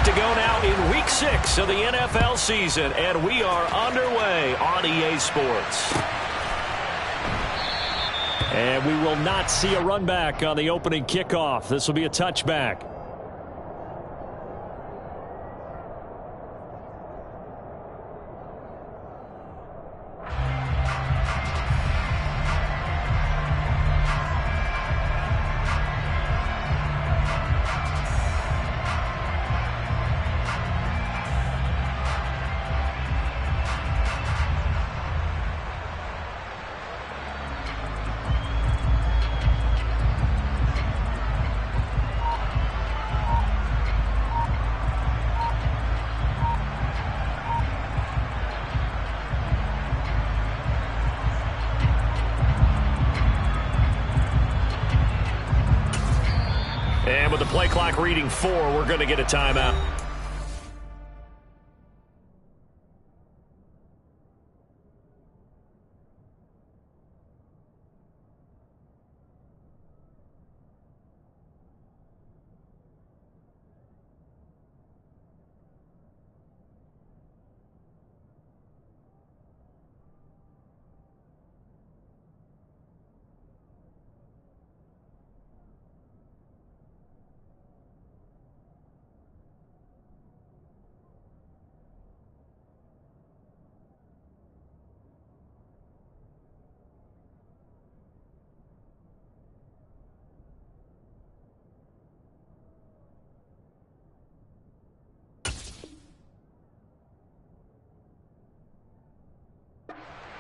to go now in Week 6 of the NFL season, and we are underway on EA Sports. And we will not see a run back on the opening kickoff. This will be a touchback. And with the play clock reading 4, we're going to get a timeout.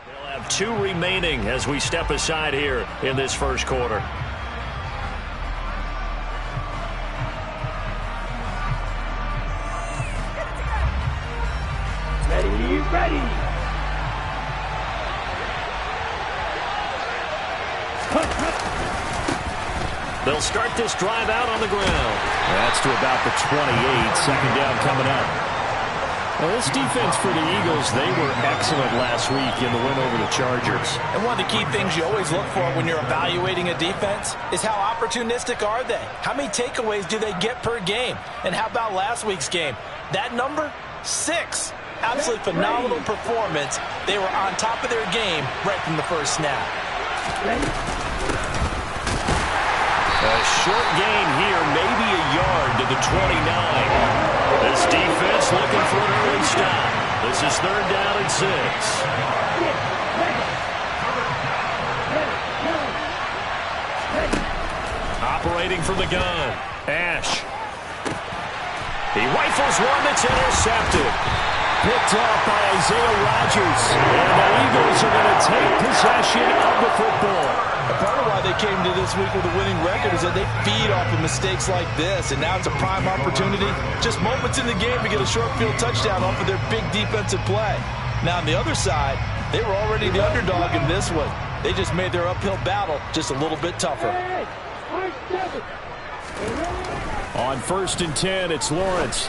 They'll have 2 remaining as we step aside here in this first quarter. Ready. They'll start this drive out on the ground. That's to about the 28. Second down coming up. Well, this defense for the Eagles, they were excellent last week in the win over the Chargers. And one of the key things you always look for when you're evaluating a defense is how opportunistic are they? How many takeaways do they get per game? And how about last week's game? That number? 6. Absolutely phenomenal performance. They were on top of their game right from the first snap. A short gain here, maybe a yard to the 29. This defense looking for an early stop. This is 3rd down and 6. Operating from the gun. Ash. He rifles one that's intercepted. Picked off by Isaiah Rodgers. And the Eagles are going to take possession of the football. Part of why they came to this week with a winning record is that they feed off of mistakes like this, and now it's a prime opportunity, just moments in the game to get a short field touchdown off of their big defensive play. Now on the other side, they were already the underdog in this one. They just made their uphill battle just a little bit tougher. On 1st and 10, it's Lawrence.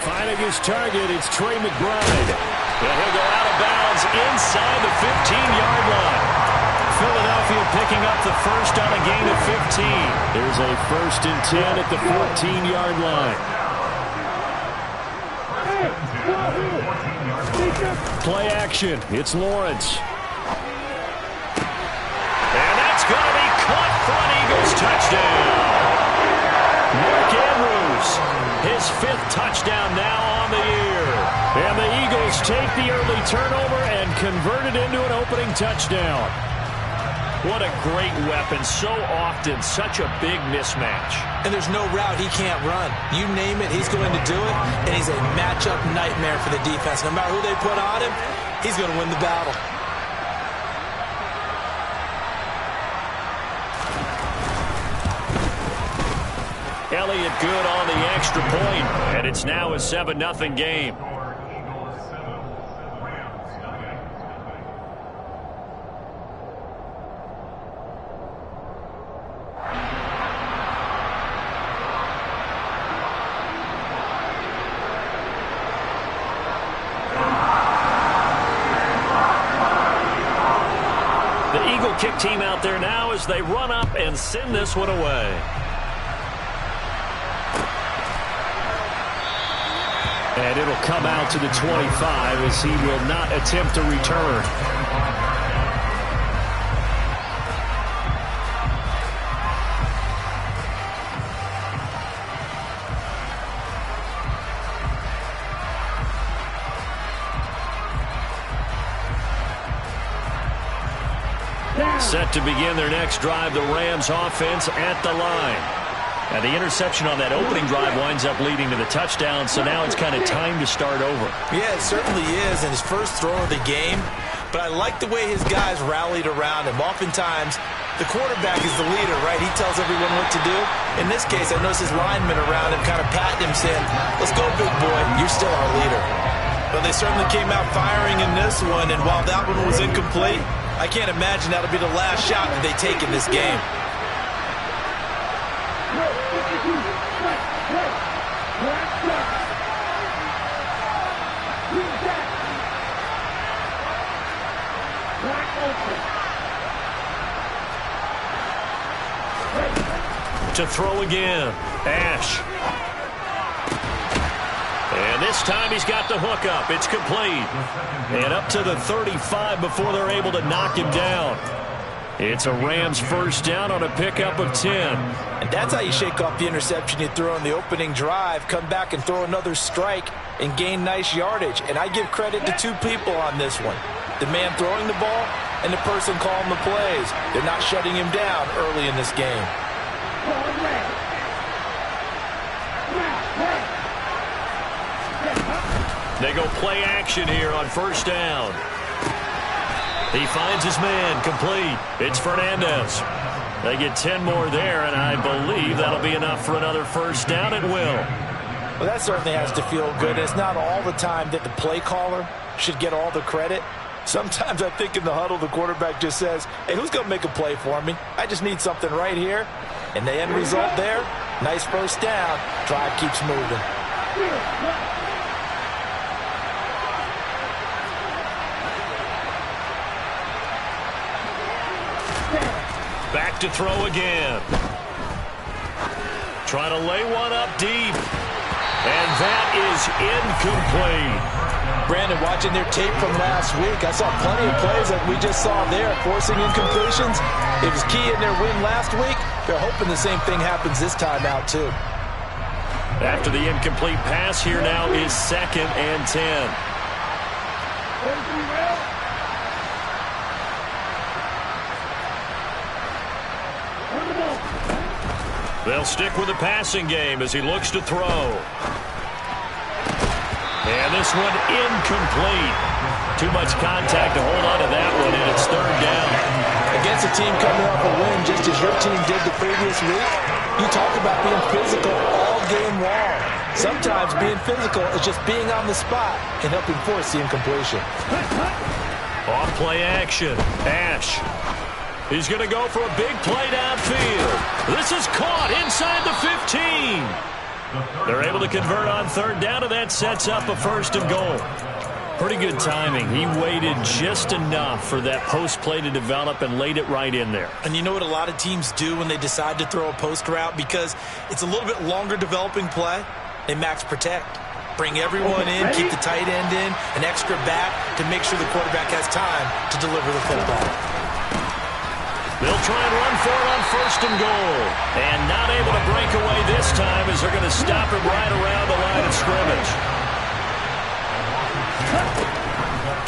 Finding his target, it's Trey McBride. And he'll go out of bounds inside the 15-yard line. Philadelphia picking up the first on a gain of 15. There's a 1st and 10 at the 14-yard line. Play action. It's Lawrence. And that's going to be caught for an Eagles touchdown. Mark Andrews, his 5th touchdown now on the year. And the Eagles take the early turnover and convert it into an opening touchdown. What a great weapon. So often, such a big mismatch. And there's no route he can't run. You name it, he's going to do it. And he's a matchup nightmare for the defense. No matter who they put on him, he's going to win the battle. Elliott good on the extra point. And it's now a 7-0 game. Kick team out there now as they run up and send this one away. And it'll come out to the 25 as he will not attempt to return. Set to begin their next drive, the Rams offense at the line. Now the interception on that opening drive winds up leading to the touchdown, so now it's kind of time to start over. Yeah, it certainly is, and his first throw of the game. But I like the way his guys rallied around him. Oftentimes, the quarterback is the leader, right? He tells everyone what to do. In this case, I noticed his linemen around him kind of patting him, saying, "Let's go, big boy. You're still our leader." Well, they certainly came out firing in this one, and while that one was incomplete, I can't imagine that'll be the last shot that they take in this game. To throw again, Ash. And this time he's got the hook up. It's complete. And up to the 35 before they're able to knock him down. It's a Rams first down on a pickup of 10. And that's how you shake off the interception you throw in the opening drive, come back and throw another strike and gain nice yardage. And I give credit to two people on this one. The man throwing the ball and the person calling the plays. They're not shutting him down early in this game. They go play action here on first down. He finds his man, complete. It's Fernandez. They get 10 more there, and I believe that'll be enough for another first down at will. Well, that certainly has to feel good. It's not all the time that the play caller should get all the credit. Sometimes I think in the huddle, the quarterback just says, "Hey, who's going to make a play for me? I just need something right here." And the end result there, nice first down. Drive keeps moving. Back to throw again. Trying to lay one up deep. And that is incomplete. Brandon, watching their tape from last week, I saw plenty of plays that we just saw there, forcing incompletions. It was key in their win last week. They're hoping the same thing happens this time out, too. After the incomplete pass, here now is 2nd and 10. They'll stick with the passing game as he looks to throw. And this one incomplete. Too much contact to hold on to that one, and it's 3rd down. Against a team coming off a win just as your team did the previous week, you talk about being physical all game long. Sometimes being physical is just being on the spot and helping force the incompletion. Off play action. Ash. He's going to go for a big play downfield. This is caught inside the 15. They're able to convert on 3rd down, and that sets up a 1st and goal. Pretty good timing. He waited just enough for that post play to develop and laid it right in there. And you know what a lot of teams do when they decide to throw a post route? Because it's a little bit longer developing play, they max protect. Bring everyone in, keep the tight end in, an extra back to make sure the quarterback has time to deliver the football. They'll try and run for it on 1st and goal. And not able to break away this time as they're going to stop him right around the line of scrimmage.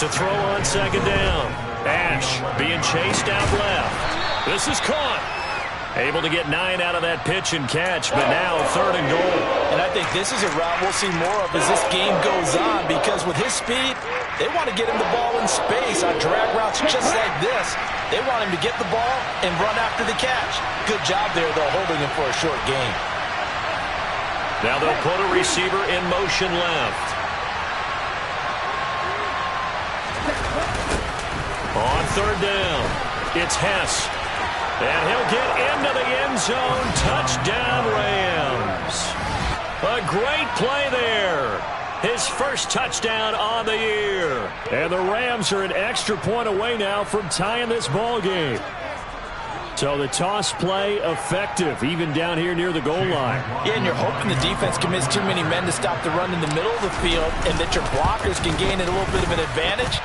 To throw on 2nd down. Ash being chased out left. This is caught. Able to get 9 out of that pitch and catch, but now 3rd and goal. And I think this is a route we'll see more of as this game goes on, because with his speed, they want to get him the ball in space on drag routes just like this. They want him to get the ball and run after the catch. Good job there, though, holding him for a short gain. Now they'll put a receiver in motion left. On 3rd down, it's Hess. And he'll get into the end zone. Touchdown, Rams. A great play there. His first touchdown on the year. And the Rams are an extra point away now from tying this ball game. So the toss play effective, even down here near the goal line. Yeah, and you're hoping the defense can miss too many men to stop the run in the middle of the field and that your blockers can gain a little bit of an advantage.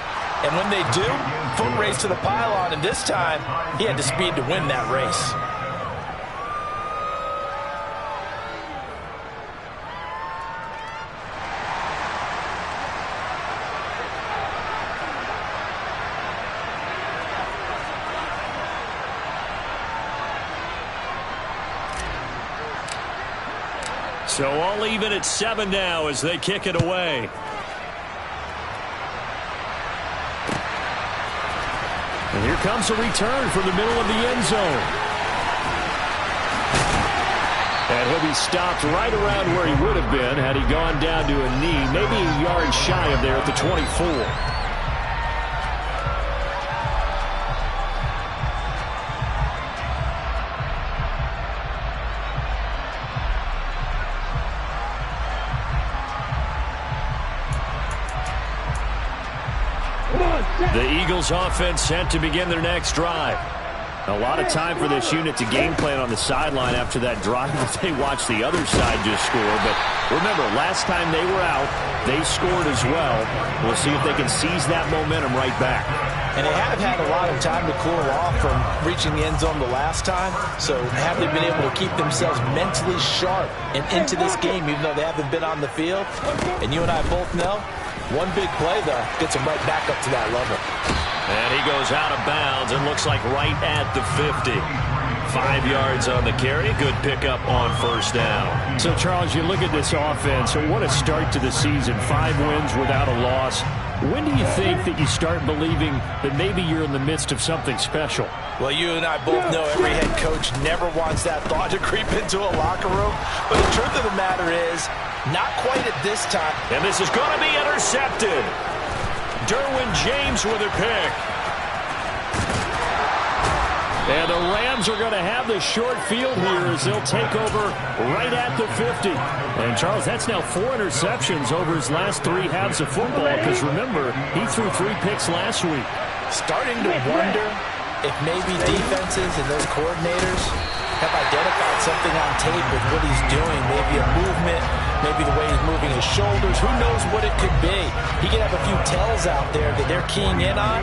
And when they do, foot race to the pylon, and this time he had the speed to win that race. So all even at 7 now as they kick it away. And here comes a return from the middle of the end zone. And he'll be stopped right around where he would have been had he gone down to a knee, maybe a yard shy of there at the 24. The Eagles offense set to begin their next drive. A lot of time for this unit to game plan on the sideline after that drive that they watched the other side just score. But remember, last time they were out, they scored as well. We'll see if they can seize that momentum right back. And they have had a lot of time to cool off from reaching the end zone the last time. So have they been able to keep themselves mentally sharp and into this game, even though they haven't been on the field? And you and I both know, one big play, though, gets them right back up to that level. And he goes out of bounds and looks like right at the 50. 5 yards on the carry. Good pickup on first down. So, Charles, you look at this offense. So what a start to the season. 5 wins without a loss. When do you think that you start believing that maybe you're in the midst of something special? Well, you and I both know every head coach never wants that thought to creep into a locker room. But the truth of the matter is, not quite at this time. And this is going to be intercepted. Derwin James with a pick. And the Rams are going to have the short field here as they'll take over right at the 50. And, Charles, that's now 4 interceptions over his last 3 halves of football. Because, remember, he threw 3 picks last week. Starting to wonder if maybe defenses and those coordinators have identified something on tape with what he's doing. Maybe a movement, maybe the way he's moving his shoulders. Who knows what it could be? He could have a few tells out there that they're keying in on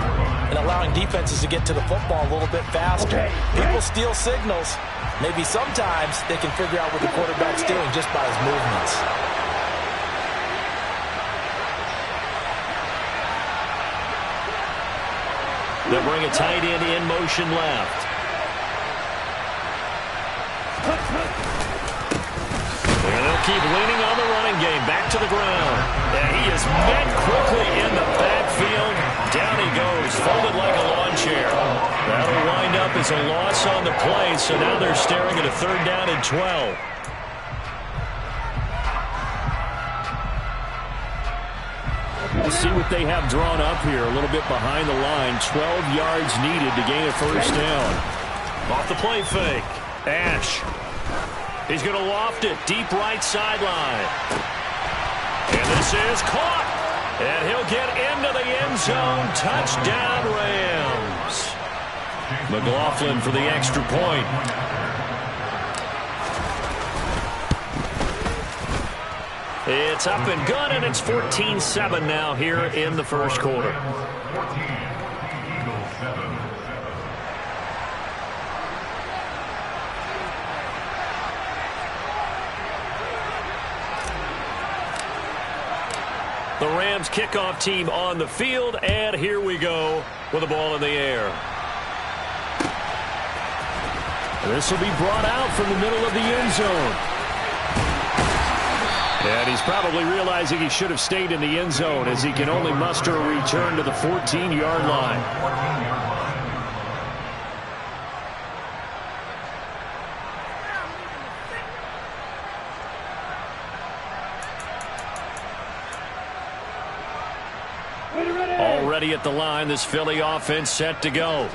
and allowing defenses to get to the football a little bit faster. People steal signals. Maybe sometimes they can figure out what the quarterback's doing just by his movements. They'll bring a tight end in motion left. And they'll keep leaning on the running game. Back to the ground. And he is met quickly in the backfield. Down he goes, folded like a lawn chair. That'll wind up as a loss on the play. So now they're staring at a 3rd down and 12. Let's see what they have drawn up here. A little bit behind the line. 12 yards needed to gain a 1st down. Off the play fake. Ash. He's going to loft it deep right sideline. And this is caught. And he'll get into the end zone. Touchdown, Rams. McLaughlin for the extra point. It's up and good, and it's 14-7 now here in the first quarter. The Rams kickoff team on the field, and here we go with the ball in the air. This will be brought out from the middle of the end zone. And he's probably realizing he should have stayed in the end zone as he can only muster a return to the 14-yard line. Already at the line, this Philly offense set to go.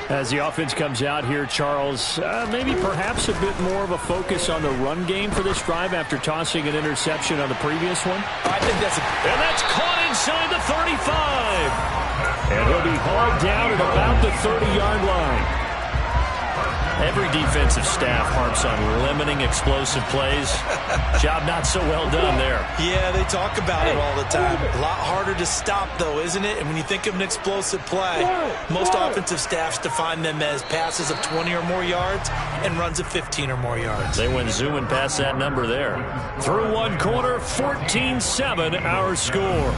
As the offense comes out here, Charles, maybe perhaps a bit more of a focus on the run game for this drive after tossing an interception on the previous one. I think that's and that's caught inside the 35. And he'll be hauled down at about the 30-yard line. Every defensive staff harps on limiting explosive plays. Job not so well done there. Yeah, they talk about it all the time. A lot harder to stop, though, isn't it? And when you think of an explosive play, most offensive staffs define them as passes of 20 or more yards and runs of 15 or more yards. They went zooming past that number there. Through one quarter, 14-7 our score.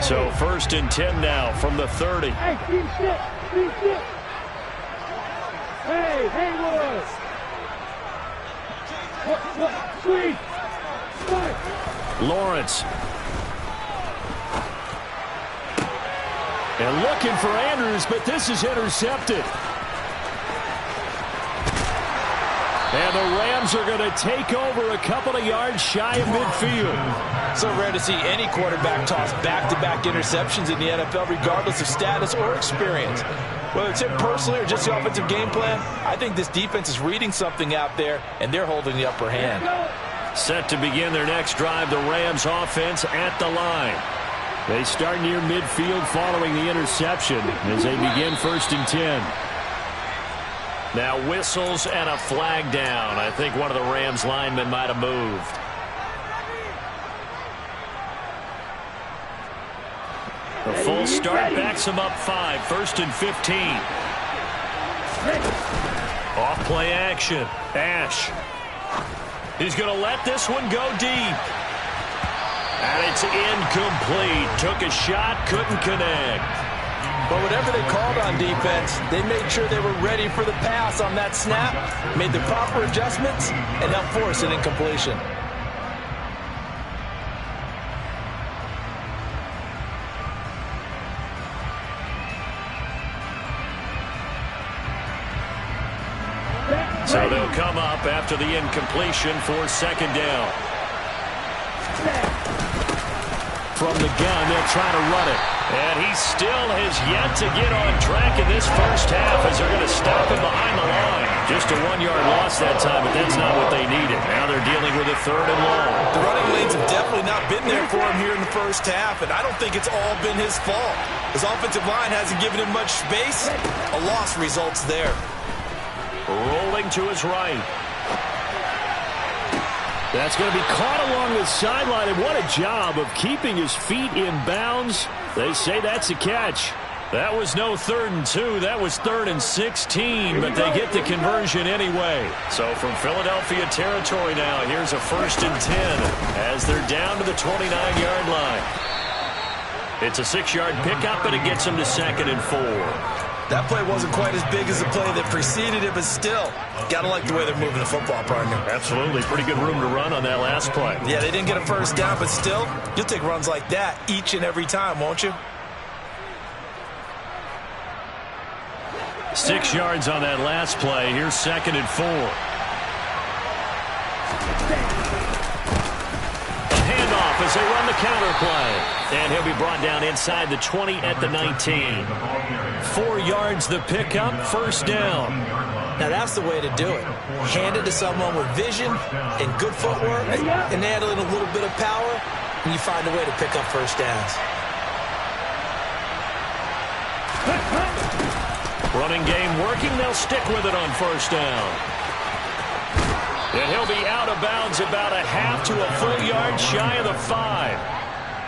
So 1st and 10 now from the 30. Hey, keep stick, keep stick. Hey, Haywood. Sweet. Lawrence. And looking for Andrews, but this is intercepted. And the Rams are going to take over a couple of yards shy of midfield. So rare to see any quarterback toss back-to-back interceptions in the NFL, regardless of status or experience. Whether it's him personally or just the offensive game plan, I think this defense is reading something out there, and they're holding the upper hand. Set to begin their next drive, the Rams offense at the line. They start near midfield following the interception as they begin 1st and 10. Now whistles and a flag down. I think one of the Rams linemen might have moved. The full start backs him up 5. 1st and 15. Off play action. Ash. He's going to let this one go deep. And it's incomplete. Took a shot, couldn't connect. But whatever they called on defense, they made sure they were ready for the pass on that snap, made the proper adjustments, and helped force an incompletion. So they'll come up after the incompletion for 2nd down. From the gun, they'll try to run it. And he still has yet to get on track in this first half as they're going to stop him behind the line. Just a 1-yard loss that time, but that's not what they needed. Now they're dealing with a 3rd and long. The running lanes have definitely not been there for him here in the first half, and I don't think it's all been his fault. His offensive line hasn't given him much space. A loss results there. Rolling to his right. That's going to be caught along the sideline, and what a job of keeping his feet in bounds. They say that's a catch. That was no 3rd and 2. That was 3rd and 16, but they get the conversion anyway. So from Philadelphia territory now, here's a 1st and 10 as they're down to the 29-yard line. It's a 6-yard pickup, and it gets them to 2nd and 4. That play wasn't quite as big as the play that preceded it, but still, got to like the way they're moving the football, partner. Absolutely. Pretty good room to run on that last play. Yeah, they didn't get a 1st down, but still, you'll take runs like that each and every time, won't you? 6 yards on that last play. Here's 2nd and 4. A handoff as they run the counter play. And he'll be brought down inside the 20 at the 19. 4 yards the pickup, 1st down. Now that's the way to do it. Hand it to someone with vision and good footwork and add in a little bit of power, and you find a way to pick up 1st downs. Running game working. They'll stick with it on 1st down. And he'll be out of bounds about a half to a full yard shy of the 5.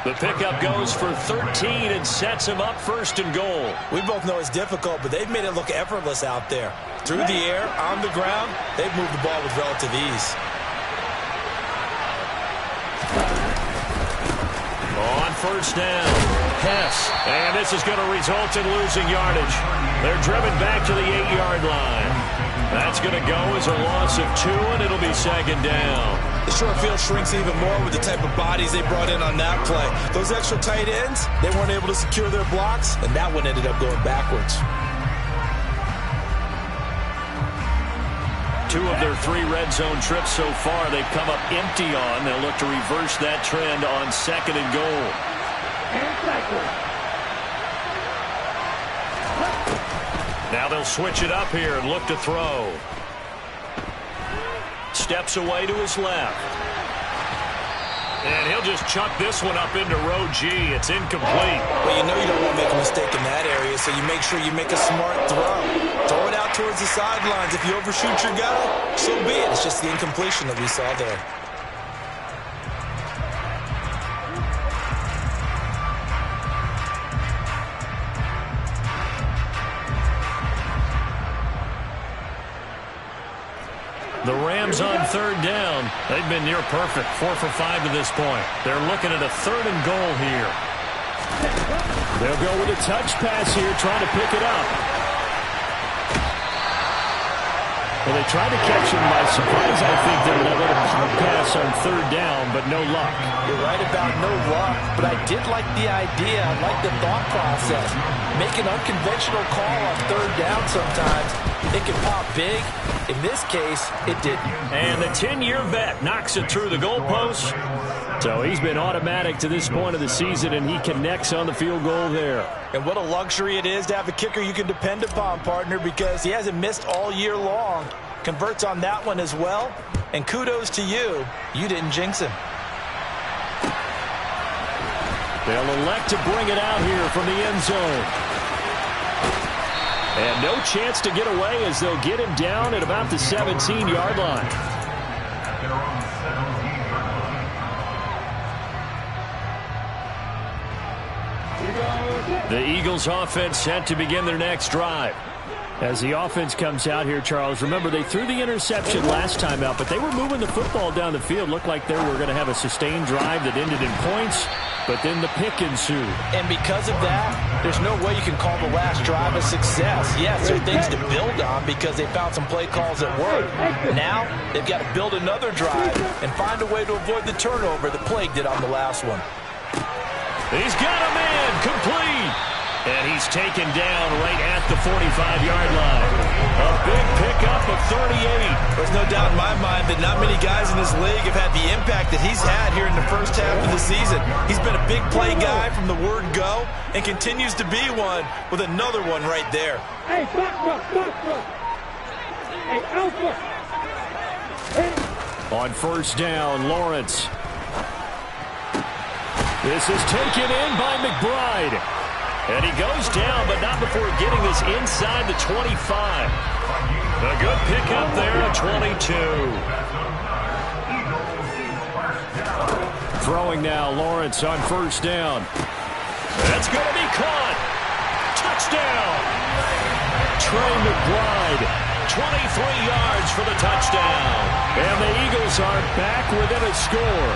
The pickup goes for 13 and sets him up 1st and goal. We both know it's difficult, but they've made it look effortless out there. Through the air, on the ground, they've moved the ball with relative ease. On 1st down, Hess. And this is going to result in losing yardage. They're driven back to the 8-yard line. That's going to go as a loss of 2, and it'll be 2nd down. The short field shrinks even more with the type of bodies they brought in on that play. Those extra tight ends, they weren't able to secure their blocks, and that one ended up going backwards. 2 of their 3 red zone trips so far they've come up empty on. They'll look to reverse that trend on 2nd and goal. Now they'll switch it up here and look to throw. Steps away to his left. And he'll just chuck this one up into row G. It's incomplete. Well, you know you don't want to make a mistake in that area, so you make sure you make a smart throw. Throw it out towards the sidelines. If you overshoot your guy, so be it. It's just the incompletion that we saw there. The Rams on third down. They've been near perfect, 4 for 5 to this point. They're looking at a 3rd and goal here. They'll go with a touch pass here, trying to pick it up. Well, they tried to catch him by surprise, I think. They would have let a pop pass on 3rd down, but no luck. You're right about no luck, but I did like the idea. I like the thought process. Make an unconventional call on 3rd down sometimes. It can pop big. In this case, it didn't. And the 10-year vet knocks it through the goalpost. So he's been automatic to this point of the season, and he connects on the field goal there. And what a luxury it is to have a kicker you can depend upon, partner, because he hasn't missed all year long. Converts on that one as well. And kudos to you. You didn't jinx him. They'll elect to bring it out here from the end zone. And no chance to get away as they'll get him down at about the 17-yard line. The Eagles offense set to begin their next drive. As the offense comes out here, Charles, remember they threw the interception last time out, but they were moving the football down the field. Looked like they were going to have a sustained drive that ended in points, but then the pick ensued. And because of that, there's no way you can call the last drive a success. Yes, there are things to build on because they found some play calls that work. Now, they've got to build another drive and find a way to avoid the turnover that plagued it on the last one. He's got a man complete. And he's taken down right at the 45-yard line. A big pickup of 38. There's no doubt in my mind that not many guys in this league have had the impact that he's had here in the first half of the season. He's been a big play guy from the word go and continues to be one with another one right there. Hey, back. Hey, alpha. Hey. On first down, Lawrence. This is taken in by McBride. And he goes down, but not before getting this inside the 25. A good pickup there at 22. Throwing now, Lawrence on first down. That's going to be caught. Touchdown. Trey McBride, 23 yards for the touchdown. And the Eagles are back within a score.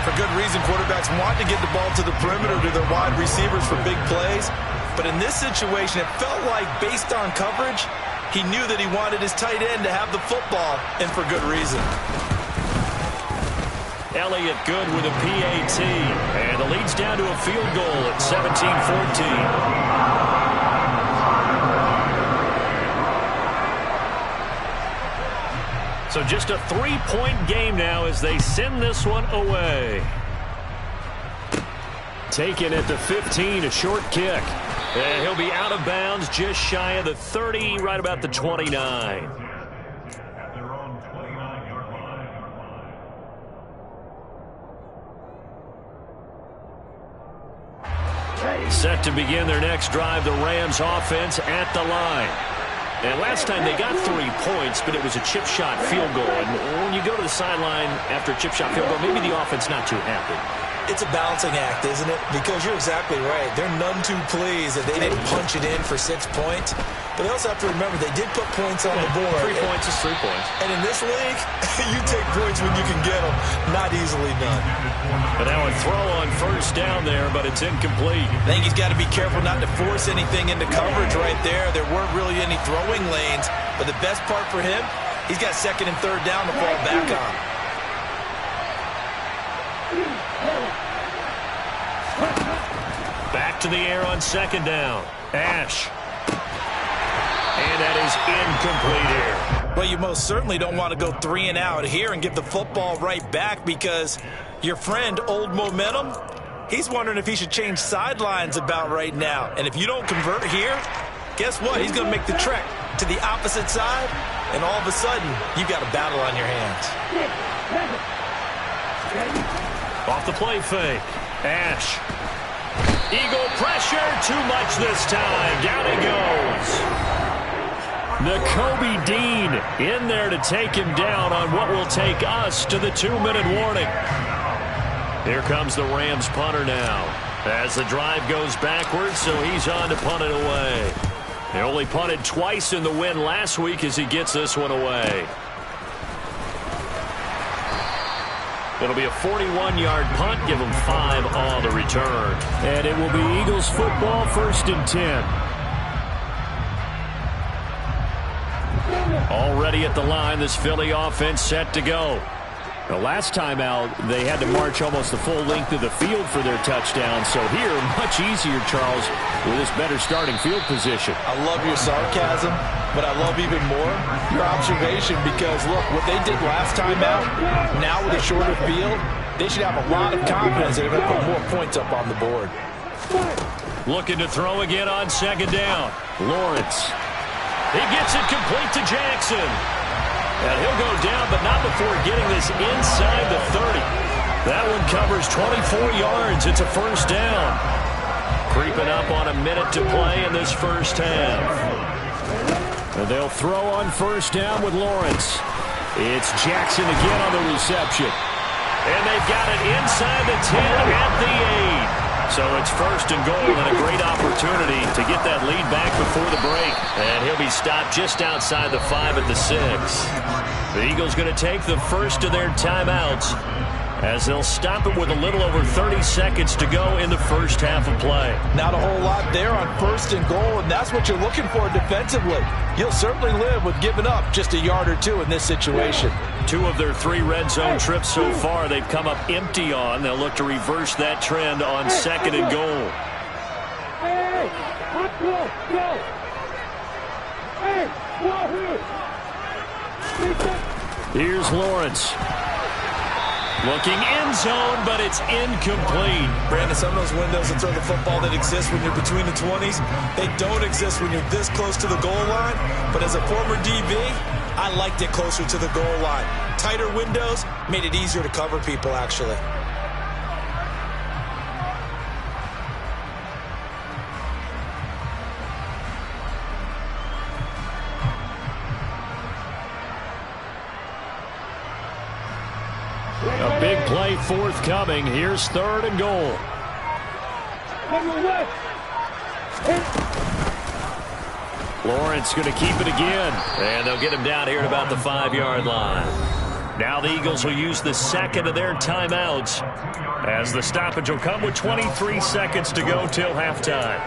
For good reason, quarterbacks want to get the ball to the perimeter to their wide receivers for big plays. But in this situation, it felt like based on coverage, he knew that he wanted his tight end to have the football, and for good reason. Elliott good with a PAT. And the lead's down to a field goal at 17-14. So just a 3-point game now as they send this one away. Taken at the 15, a short kick. And he'll be out of bounds just shy of the 30, right about the 29. Set to begin their next drive, the Rams offense at the line. And last time they got 3 points, but it was a chip shot field goal. And when you go to the sideline after a chip shot field goal, maybe the offense not too happy. It's a balancing act, isn't it? Because you're exactly right. They're none too pleased that they didn't punch it in for 6 points. But they also have to remember they did put points on the board. 3 points is 3 points. And in this league, you take points when you can get them. Not easily done. But now a throw on first down there, but it's incomplete. I think he's got to be careful not to force anything into coverage right there. There weren't really any throwing lanes. But the best part for him, he's got 2nd and 3rd down to fall back on. Back to the air on 2nd down. Ash. And that is incomplete here. Well, you most certainly don't want to go 3 and out here and get the football right back because your friend, Old Momentum, he's wondering if he should change sidelines about right now. And if you don't convert here, guess what? He's going to make the trek to the opposite side and all of a sudden, you've got a battle on your hands. Off the play fake. Ash. Eagle pressure. Too much this time. Down he goes. Nakobe Dean in there to take him down on what will take us to the 2-minute warning. Here comes the Rams punter now. As the drive goes backwards, so he's on to punt it away. They only punted twice in the win last week as he gets this one away. It'll be a 41-yard punt. Give them 5 on the return. And it will be Eagles football, 1st and 10. Already at the line, this Philly offense set to go. The last time out, they had to march almost the full length of the field for their touchdown. So here, much easier, Charles, with this better starting field position. I love your sarcasm, but I love even more your observation because, look, what they did last time out, now with a shorter field, they should have a lot of confidence that they're going to put more points up on the board. Looking to throw again on 2nd down. Lawrence. He gets it complete to Jackson. And he'll go down, but not before getting this inside the 30. That one covers 24 yards. It's a 1st down. Creeping up on a minute to play in this first half. And they'll throw on 1st down with Lawrence. It's Jackson again on the reception. And they've got it inside the 10 at the 8. So it's 1st and goal and a great opportunity to get that lead back before the break. And he'll be stopped just outside the 5 at the 6. The Eagles going to take the first of their timeouts as they'll stop it with a little over 30 seconds to go in the first half of play. Not a whole lot there on 1st and goal, and that's what you're looking for defensively. You'll certainly live with giving up just a yard or 2 in this situation. 2 of their 3 red zone trips so far they've come up empty on. They'll look to reverse that trend on 2nd and goal. Hey, go. Hey, Here's Lawrence. Looking end zone, but it's incomplete. Brandon, some of those windows that throw the football that exist when you're between the 20s, they don't exist when you're this close to the goal line. But as a former DB, I liked it closer to the goal line. Tighter windows made it easier to cover people, actually. A big play forthcoming. Here's 3rd and goal. Lawrence going to keep it again. And they'll get him down here at about the 5-yard line. Now the Eagles will use the 2nd of their timeouts as the stoppage will come with 23 seconds to go till halftime.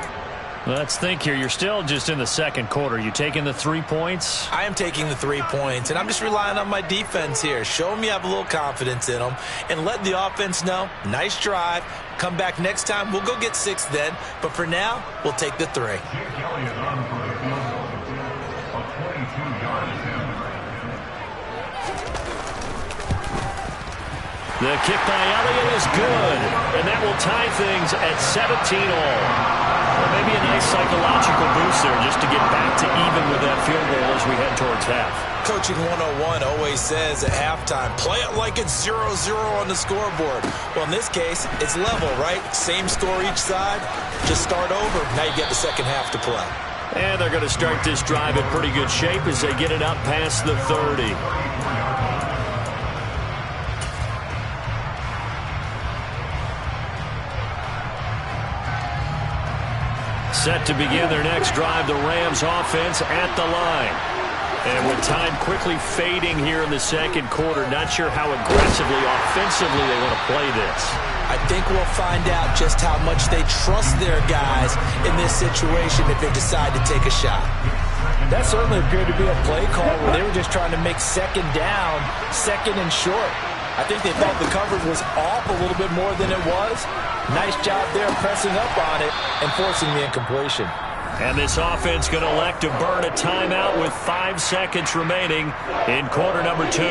Let's think here. You're still just in the 2nd quarter. You taking the 3 points? I am taking the 3 points, and I'm just relying on my defense here. Show them you have a little confidence in them, and let the offense know, nice drive. Come back next time. We'll go get 6 then, but for now, we'll take the 3. The kick by Elliott is good, and that will tie things at 17 all. Well, maybe a nice psychological boost there just to get back to even with that field goal as we head towards half. Coaching 101 always says at halftime, play it like it's 0-0 on the scoreboard. Well, in this case, it's level, right? Same score each side. Just start over. Now you get the second half to play. And they're going to start this drive in pretty good shape as they get it up past the 30. Set to begin their next drive, the Rams offense at the line. And with time quickly fading here in the 2nd quarter, not sure how aggressively, offensively they want to play this. I think we'll find out just how much they trust their guys in this situation if they decide to take a shot. That certainly appeared to be a play call where they were just trying to make 2nd down, 2nd and short. I think they thought the coverage was off a little bit more than it was. Nice job there pressing up on it and forcing the incompletion. And this offense going to elect to burn a timeout with 5 seconds remaining in quarter number 2.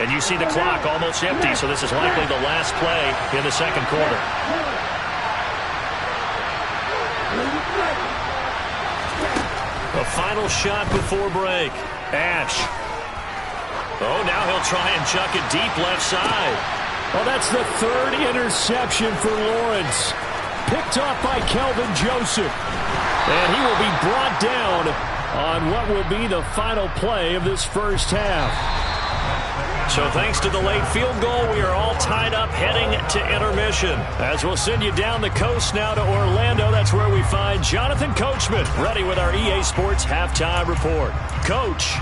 And you see the clock almost empty, so this is likely the last play in the 2nd quarter. final shot before break. Ash. Oh, now he'll try and chuck it deep left side. Well, that's the third interception for Lawrence. Picked off by Kelvin Joseph. And he will be brought down on what will be the final play of this first half. So thanks to the late field goal, we are all tied up heading to intermission. As we'll send you down the coast now to Orlando, that's where we find Jonathan Coachman, ready with our EA Sports halftime report. Coach.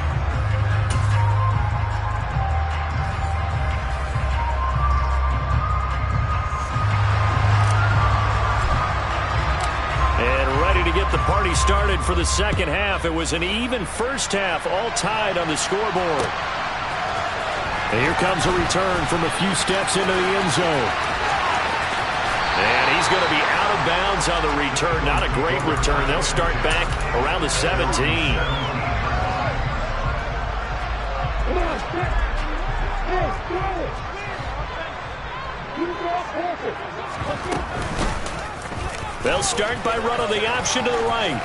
And ready to get the party started for the second half. It was an even first half, all tied on the scoreboard. And here comes a return from a few steps into the end zone. And he's going to be out of bounds on the return. Not a great return. They'll start back around the 17. They'll start by running the option to the right.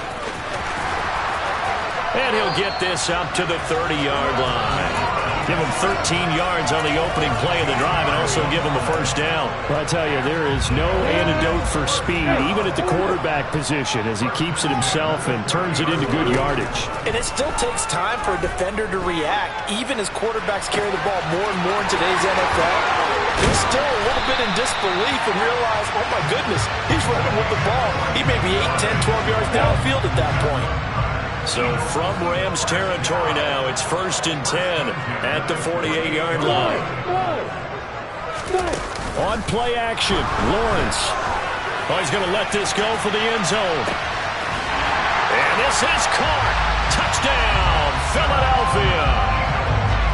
And he'll get this up to the 30-yard line. Give him 13 yards on the opening play of the drive and also give him a first down. Well, I tell you, there is no antidote for speed, even at the quarterback position, as he keeps it himself and turns it into good yardage. And it still takes time for a defender to react, even as quarterbacks carry the ball more and more in today's NFL. They're still a little bit in disbelief and realize, oh my goodness, he's running with the ball. He may be 8, 10, 12 yards downfield at that point. So from Rams territory now, it's 1st and 10 at the 48-yard line. On play action, Lawrence. Oh, he's going to let this go for the end zone. And this is caught. Touchdown, Philadelphia.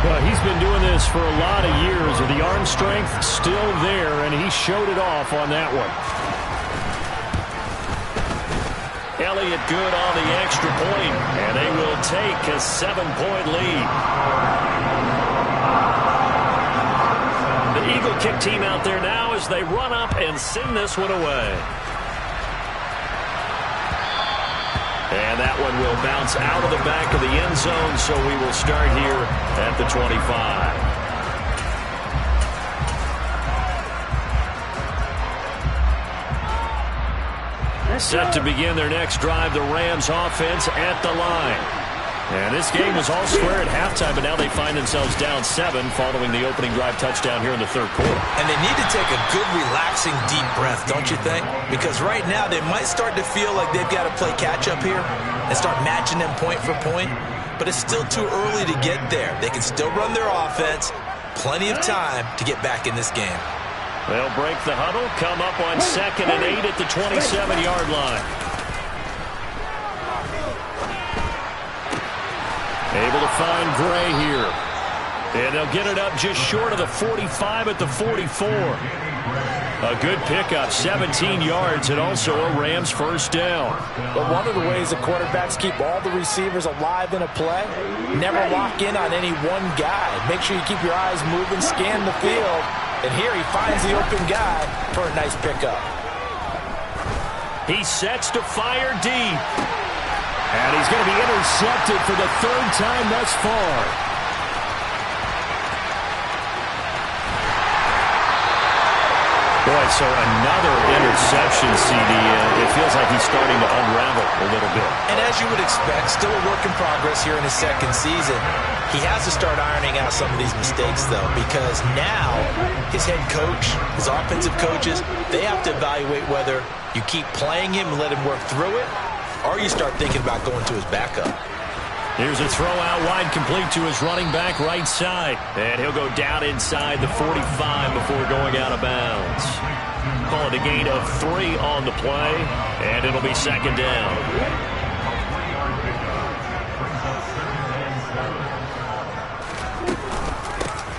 Well, he's been doing this for a lot of years with the arm strength still there, and he showed it off on that one. Elliott good on the extra point, and they will take a 7-point lead. The Eagle kick team out there now as they run up and send this one away. And that one will bounce out of the back of the end zone, so we will start here at the 25. Set to begin their next drive, the Rams offense at the line. And this game was all square at halftime, but now they find themselves down 7 following the opening drive touchdown here in the third quarter. And they need to take a good, relaxing, deep breath, don't you think? Because right now they might start to feel like they've got to play catch-up here and start matching them point for point. But it's still too early to get there. They can still run their offense. Plenty of time to get back in this game. They'll break the huddle, come up on 2nd and 8 at the 27-yard line. Able to find Gray here. And they'll get it up just short of the 45 at the 44. A good pickup, 17 yards, and also a Rams first down. But one of the ways the quarterbacks keep all the receivers alive in a play, never lock in on any one guy. Make sure you keep your eyes moving, scan the field. And here he finds the open guy for a nice pickup. He sets to fire deep. And he's going to be intercepted for the 3rd time thus far. Boy, so another interception, CD. It feels like he's starting to unravel a little bit. And as you would expect, still a work in progress here in his 2nd season. He has to start ironing out some of these mistakes, though, because now his head coach, his offensive coaches, they have to evaluate whether you keep playing him and let him work through it, or you start thinking about going to his backup. Here's a throw out wide, complete to his running back right side. And he'll go down inside the 45 before going out of bounds. Call it a gain of 3 on the play, and it'll be 2nd down.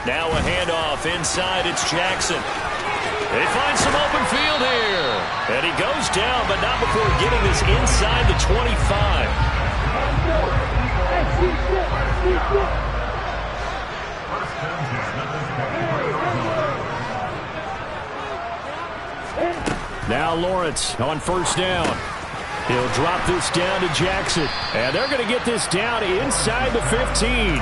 Now a handoff inside. It's Jackson. They find some open field here. And he goes down, but not before getting this inside the 25. Now Lawrence on 1st down. He'll drop this down to Jackson. And they're going to get this down inside the 15.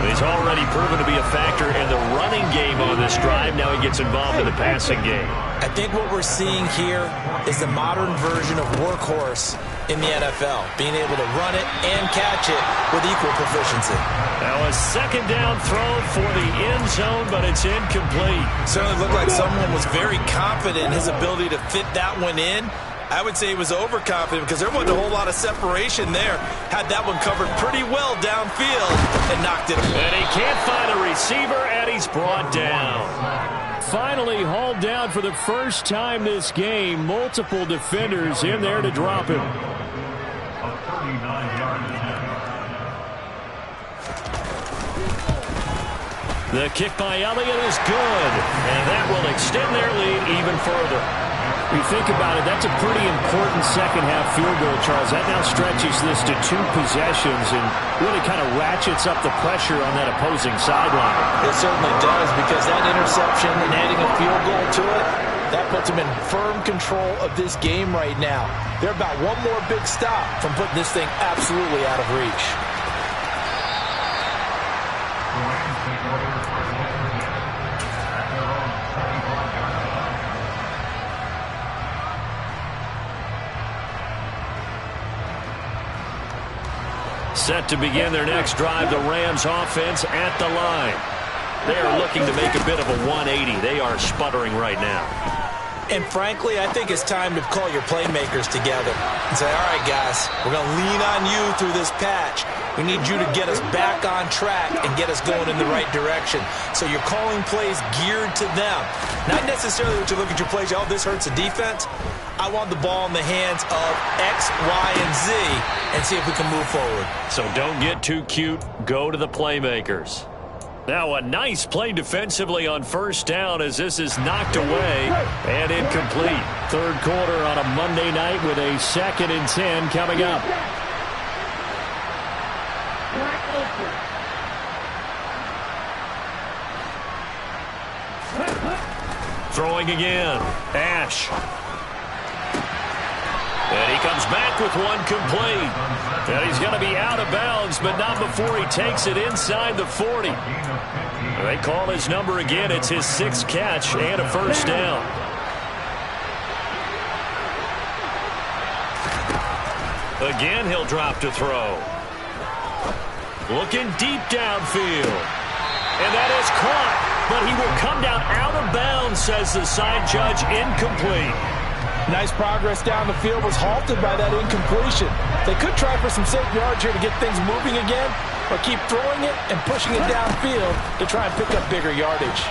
He's already proven to be a factor in the running game on this drive. Now he gets involved in the passing game. I think what we're seeing here is the modern version of workhorse in the NFL, being able to run it and catch it with equal proficiency. Now a second down throw for the end zone, but it's incomplete. Certainly looked like someone was very confident in his ability to fit that one in. I would say he was overconfident because there wasn't a whole lot of separation there. Had that one covered pretty well downfield and knocked it. And he can't find a receiver, and he's brought down. Finally hauled down for the first time this game. Multiple defenders in there to drop him. The kick by Elliott is good, and that will extend their lead even further. You think about it, that's a pretty important second-half field goal, Charles. That now stretches this to 2 possessions and really kind of ratchets up the pressure on that opposing sideline. It certainly does, because that interception and adding a field goal to it, that puts them in firm control of this game right now. They're about one more big stop from putting this thing absolutely out of reach. Set to begin their next drive, the Rams offense at the line. They are looking to make a bit of a 180. They are sputtering right now. And frankly, I think it's time to call your playmakers together and say, all right, guys, we're going to lean on you through this patch. We need you to get us back on track and get us going in the right direction. So you're calling plays geared to them. Not necessarily what you look at your plays, oh, this hurts the defense. I want the ball in the hands of X, Y, and Z and see if we can move forward. So don't get too cute. Go to the playmakers. Now a nice play defensively on first down as this is knocked away and incomplete. Third quarter on a Monday night with a 2nd and 10 coming up. Throwing again. Ash. And he comes back with one complete. And he's going to be out of bounds, but not before he takes it inside the 40. They call his number again. It's his 6th catch and a first down. Again, he'll drop to throw. Looking deep downfield. And that is caught. But he will come down out of bounds, says the side judge. Incomplete. Nice progress down the field, was halted by that incompletion. They could try for some safe yards here to get things moving again, or keep throwing it and pushing it downfield to try and pick up bigger yardage.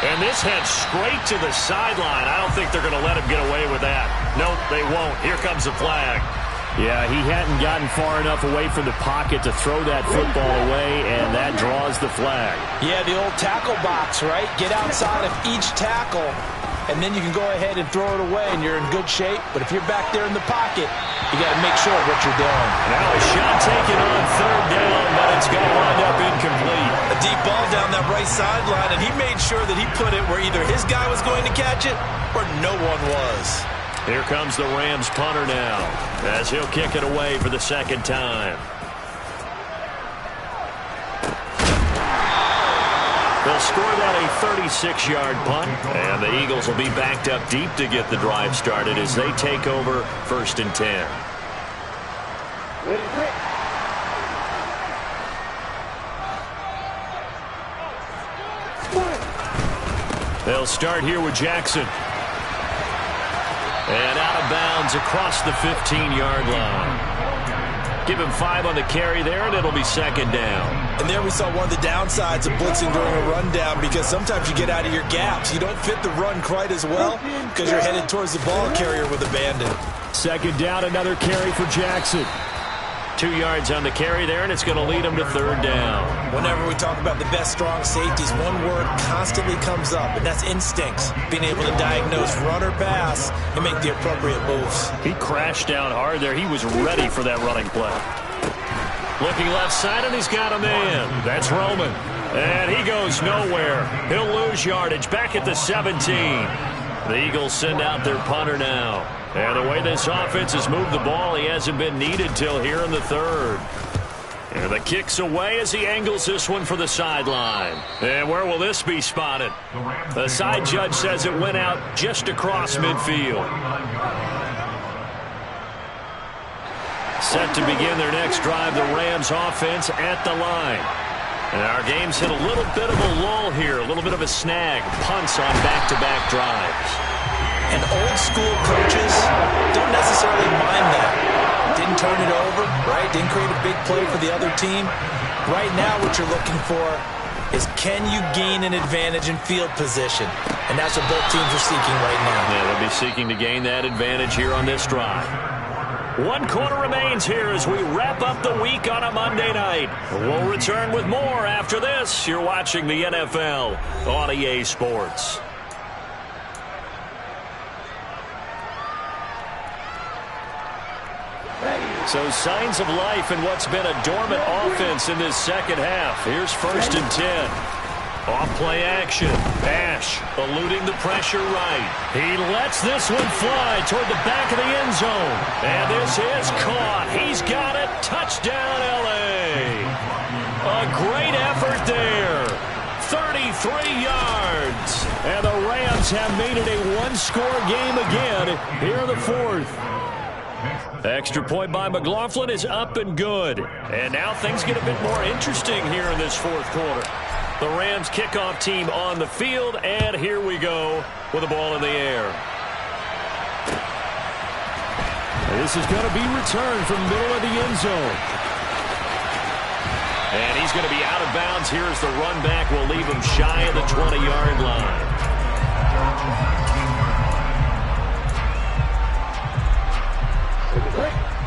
And this heads straight to the sideline. I don't think they're going to let him get away with that. Nope, they won't. Here comes the flag. Yeah, he hadn't gotten far enough away from the pocket to throw that football away, and that draws the flag. Yeah, the old tackle box, right? Get outside of each tackle, and then you can go ahead and throw it away, and you're in good shape. But if you're back there in the pocket, you got to make sure of what you're doing. Now a shot taken on third down, but it's going to wind up incomplete. A deep ball down that right sideline, and he made sure that he put it where either his guy was going to catch it or no one was. Here comes the Rams punter now as he'll kick it away for the 2nd time. They'll score that a 36-yard punt, and the Eagles will be backed up deep to get the drive started as they take over 1st and 10. They'll start here with Jackson. And out of bounds across the 15-yard line. Give him 5 on the carry there, and it'll be 2nd down. And there we saw one of the downsides of blitzing during a rundown, because sometimes you get out of your gaps. You don't fit the run quite as well because you're headed towards the ball carrier with abandon. 2nd down, another carry for Jackson. 2 yards on the carry there, and it's going to lead him to 3rd down. Whenever we talk about the best strong safeties, one word constantly comes up, and that's instincts. Being able to diagnose run or pass and make the appropriate moves. He crashed down hard there. He was ready for that running play. Looking left side, and he's got a man. That's Roman. And he goes nowhere. He'll lose yardage back at the 17. The Eagles send out their punter now. And the way this offense has moved the ball, he hasn't been needed till here in the third. And the kick's away as he angles this one for the sideline. And where will this be spotted? The side judge says it went out just across midfield. Set to begin their next drive, the Rams offense at the line. And our game's hit a little bit of a lull here, a little bit of a snag. Punts on back-to-back drives. And old school coaches don't necessarily mind that. Didn't turn it over, right? Didn't create a big play for the other team. Right now what you're looking for is, can you gain an advantage in field position? And that's what both teams are seeking right now. Yeah, they'll be seeking to gain that advantage here on this drive. 1 quarter remains here as we wrap up the week on a Monday night. We'll return with more after this. You're watching the NFL on EA Sports. So signs of life in what's been a dormant offense in this second half. Here's 1st and 10. Off play action. Ash eluding the pressure right. He lets this one fly toward the back of the end zone. And this is caught. He's got it. Touchdown, L.A. A great effort there. 33 yards. And the Rams have made it a one-score game again here in the fourth. Extra point by McLaughlin is up and good. And now things get a bit more interesting here in this fourth quarter. The Rams kickoff team on the field, and here we go with the ball in the air. This is going to be returned from middle of the end zone. And he's going to be out of bounds here as the run back will leave him shy of the 20-yard line.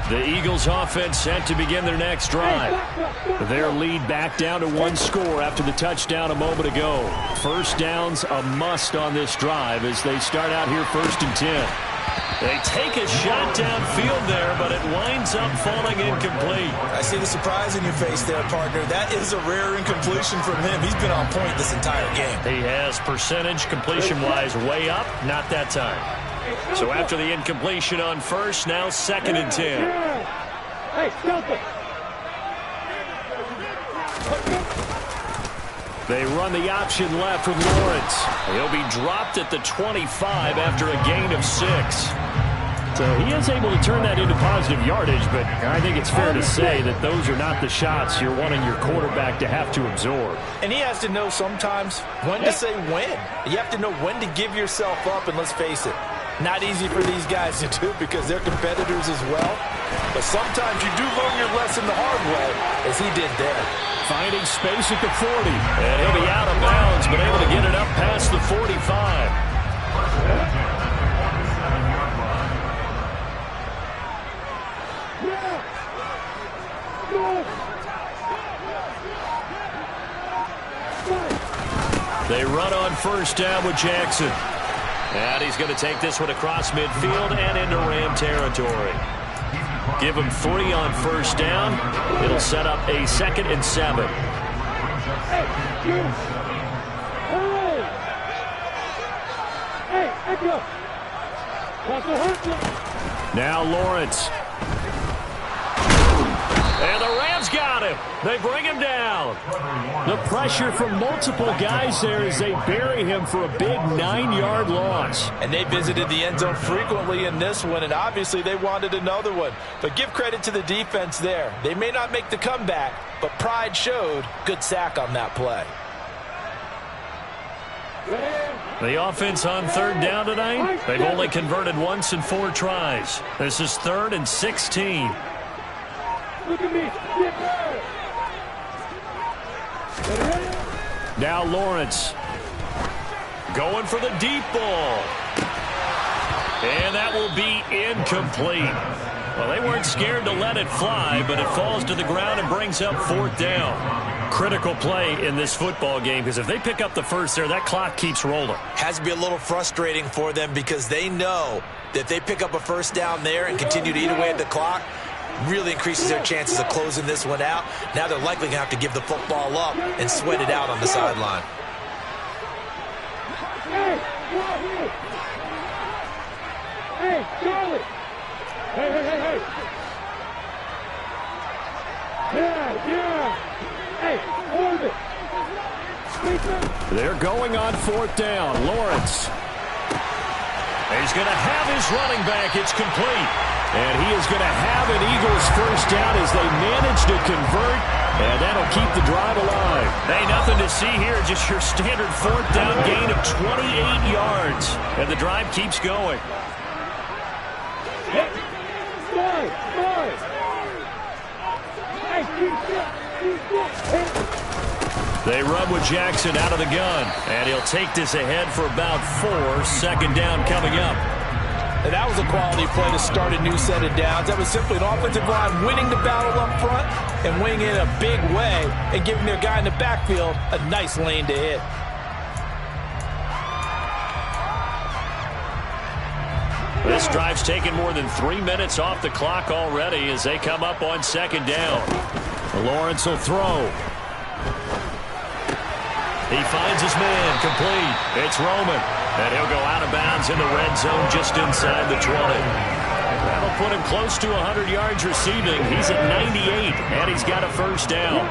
The Eagles offense set to begin their next drive. Their lead back down to 1 score after the touchdown a moment ago. First down's a must on this drive as they start out here 1st and 10. They take a shot downfield there, but it winds up falling incomplete. I see the surprise in your face there, partner. That is a rare incompletion from him. He's been on point this entire game. He has percentage completion-wise way up, not that time. So after the incompletion on first, now 2nd and 10. They run the option left with Lawrence. He'll be dropped at the 25 after a gain of 6. So he is able to turn that into positive yardage, but I think it's fair to say that those are not the shots you're wanting your quarterback to have to absorb. And he has to know sometimes when to say when. You have to know when to give yourself up, and let's face it, not easy for these guys to do because they're competitors as well. But sometimes you do learn your lesson the hard way, as he did there. Finding space at the 40. And he'll be out of bounds, but able to get it up past the 45. They run on first down with Jackson. And he's going to take this one across midfield and into Ram territory. Give him 3 on first down. It'll set up a 2nd and 7. Now Lawrence. And the Rams got him. They bring him down. The pressure from multiple guys there as they bury him for a big 9-yard loss. And they visited the end zone frequently in this one, and obviously they wanted another one. But give credit to the defense there. They may not make the comeback, but pride showed. Good sack on that play. The offense on 3rd down tonight. They've only converted once in 4 tries. This is 3rd and 16. Look at me. Now Lawrence going for the deep ball. And that will be incomplete. Well, they weren't scared to let it fly, but it falls to the ground and brings up 4th down. Critical play in this football game because if they pick up the first there, that clock keeps rolling. Has to be a little frustrating for them because they know that if they pick up a first down there and continue to eat away at the clock, really increases their chances of closing this one out. Now they're likely going to have to give the football up and sweat it out on the sideline. Charlie. Hey, hey, hey, hey. Yeah. Hey, Orbit. They're going on 4th down. Lawrence. He's going to have his running back. It's complete. And he is going to have an Eagles first down as they manage to convert, and that'll keep the drive alive. Hey, nothing to see here. Just your standard 4th down gain of 28 yards. And the drive keeps going. They run with Jackson out of the gun, and he'll take this ahead for about 4. 2nd down coming up. And that was a quality play to start a new set of downs. That was simply an offensive line winning the battle up front and winning it in a big way and giving their guy in the backfield a nice lane to hit. This drive's taken more than 3 minutes off the clock already as they come up on 2nd down. Lawrence will throw. He finds his man, complete. It's Roman, and he'll go out of bounds in the red zone just inside the 20. That'll put him close to 100 yards receiving. He's at 98, and he's got a first down.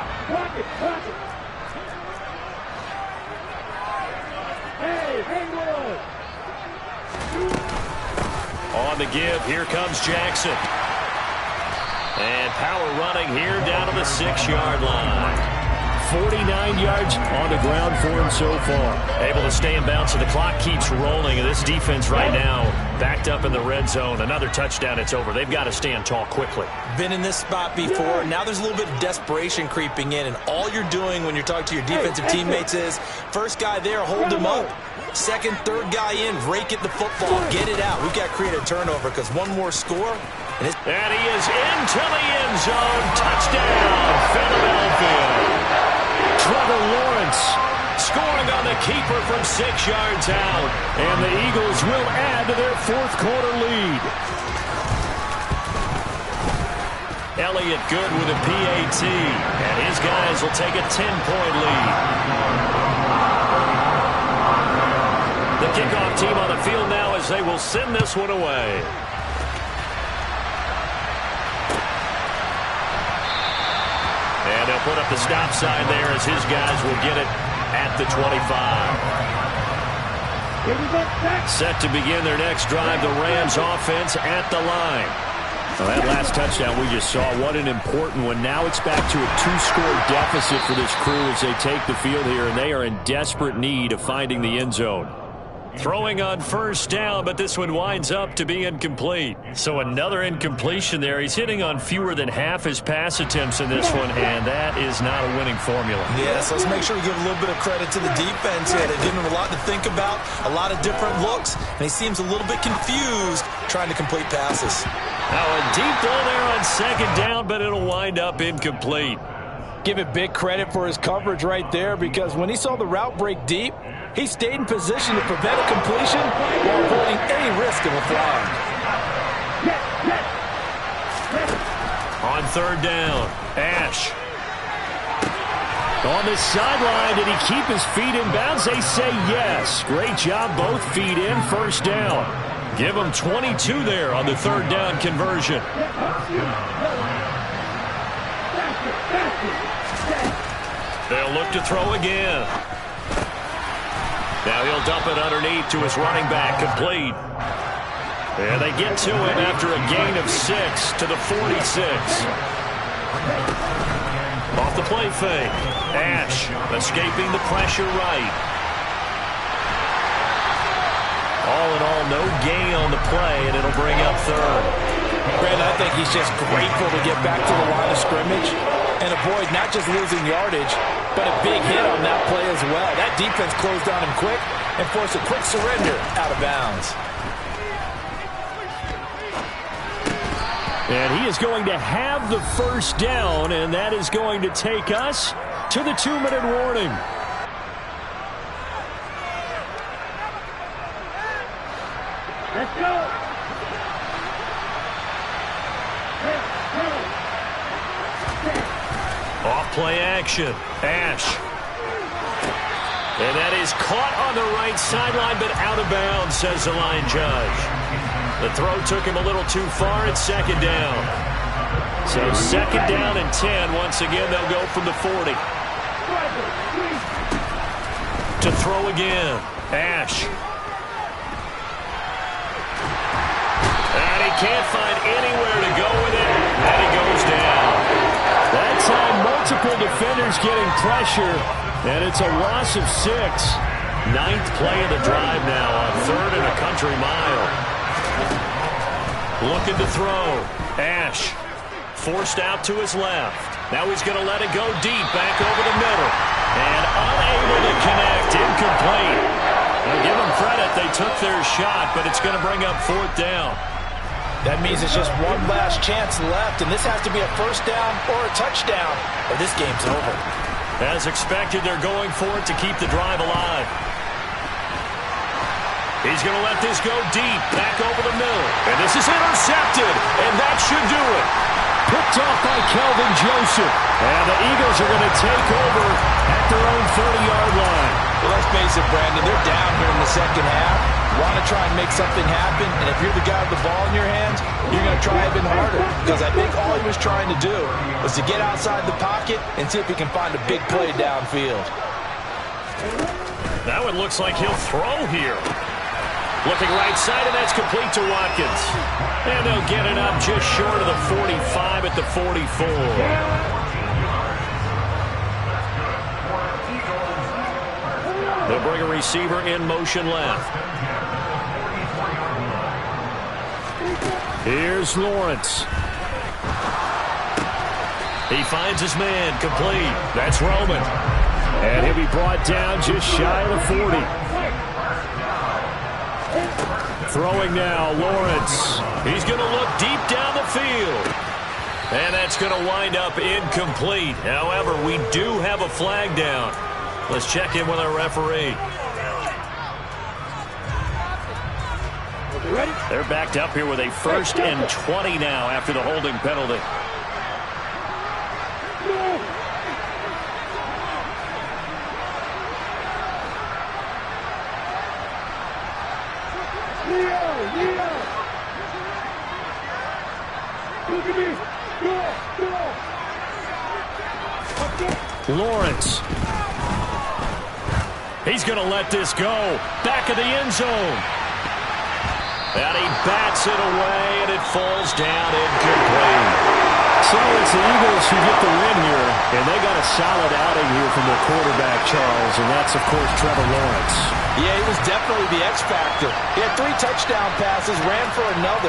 On the give, here comes Jackson. And power running here down to the 6-yard line. 49 yards on the ground for him so far. Able to stay in bounds, so the clock keeps rolling. And this defense right now backed up in the red zone. Another touchdown, it's over. They've got to stand tall quickly. Been in this spot before. Now there's a little bit of desperation creeping in. And all you're doing when you're talking to your defensive teammates is, first guy there, hold him up. Second, third guy in, rake at the football, get it out. We've got to create a turnover because one more score. And he is into the end zone. Touchdown, Philadelphia. Trevor Lawrence scoring on the keeper from 6 yards out. And the Eagles will add to their 4th quarter lead. Elliott good with a PAT. And his guys will take a 10-point lead. The kickoff team on the field now as they will send this one away. And they'll put up the stop sign there as his guys will get it at the 25. Set to begin their next drive, the Rams offense at the line. Well, that last touchdown we just saw, what an important one. Now it's back to a 2-score deficit for this crew as they take the field here, and they are in desperate need of finding the end zone. Throwing on first down, but this one winds up to be incomplete. So another incompletion there. He's hitting on fewer than half his pass attempts in this one, and that is not a winning formula. Yes, let's make sure we give a little bit of credit to the defense here. They've given him a lot to think about, a lot of different looks, and he seems a little bit confused trying to complete passes. Now a deep ball there on 2nd down, but it'll wind up incomplete. Give it big credit for his coverage right there, because when he saw the route break deep, he stayed in position to prevent a completion while avoiding any risk of a flag. On 3rd down, Ash. On the sideline, did he keep his feet in bounds? They say yes. Great job, both feet in, first down. Give him 22 there on the 3rd down conversion. They'll look to throw again. Now he'll dump it underneath to his running back, complete. And they get to him after a gain of 6 to the 46. Off the play fake. Ash escaping the pressure right. All in all, no gain on the play, and it'll bring up 3rd. Brandon, I think he's just grateful to get back to the line of scrimmage and avoid not just losing yardage, but a big hit on that play as well. That defense closed on him quick and forced a quick surrender out of bounds. And he is going to have the first down, and that is going to take us to the 2-minute warning. Let's go. Off play action. Ash. And that is caught on the right sideline, but out of bounds, says the line judge. The throw took him a little too far. It's second down. So second down and 10. Once again, they'll go from the 40. To throw again. Ash. And he can't find anywhere to go with it. And he goes down. That time, multiple defenders getting pressure. And it's a loss of 6. Ninth play of the drive now on 3rd and a country mile. Looking to throw. Ash. Forced out to his left. Now he's going to let it go deep, back over the middle. And unable to connect, incomplete. Now give them credit, they took their shot, but it's going to bring up 4th down. That means it's just one last chance left, and this has to be a first down or a touchdown, or this game's over. As expected, they're going for it to keep the drive alive. He's going to let this go deep, back over the middle. And this is intercepted, and that should do it. Picked off by Kelvin Joseph. And the Eagles are going to take over at their own 30-yard line. Well, let's face it, Brandon, they're down here in the second half. Want to try and make something happen, and if you're the guy with the ball in your hands, you're going to try even harder. Because I think all he was trying to do was to get outside the pocket and see if he can find a big play downfield. Now it looks like he'll throw here. Looking right side, and that's complete to Watkins. And they'll get it up just short of the 45 at the 44. They'll bring a receiver in motion left. Here's Lawrence. He finds his man, complete. That's Roman. And he'll be brought down just shy of the 40. Throwing now, Lawrence. He's going to look deep down the field. And that's going to wind up incomplete. However, we do have a flag down. Let's check in with our referee. They're backed up here with a 1st and 20 now after the holding penalty. Lawrence. He's going to let this go. Back of the end zone. And he bats it away, and it falls down incomplete. So it's the Eagles who get the win here, and they got a solid outing here from their quarterback, Charles, and that's, of course, Trevor Lawrence. Yeah, he was definitely the X factor. He had 3 touchdown passes, ran for another.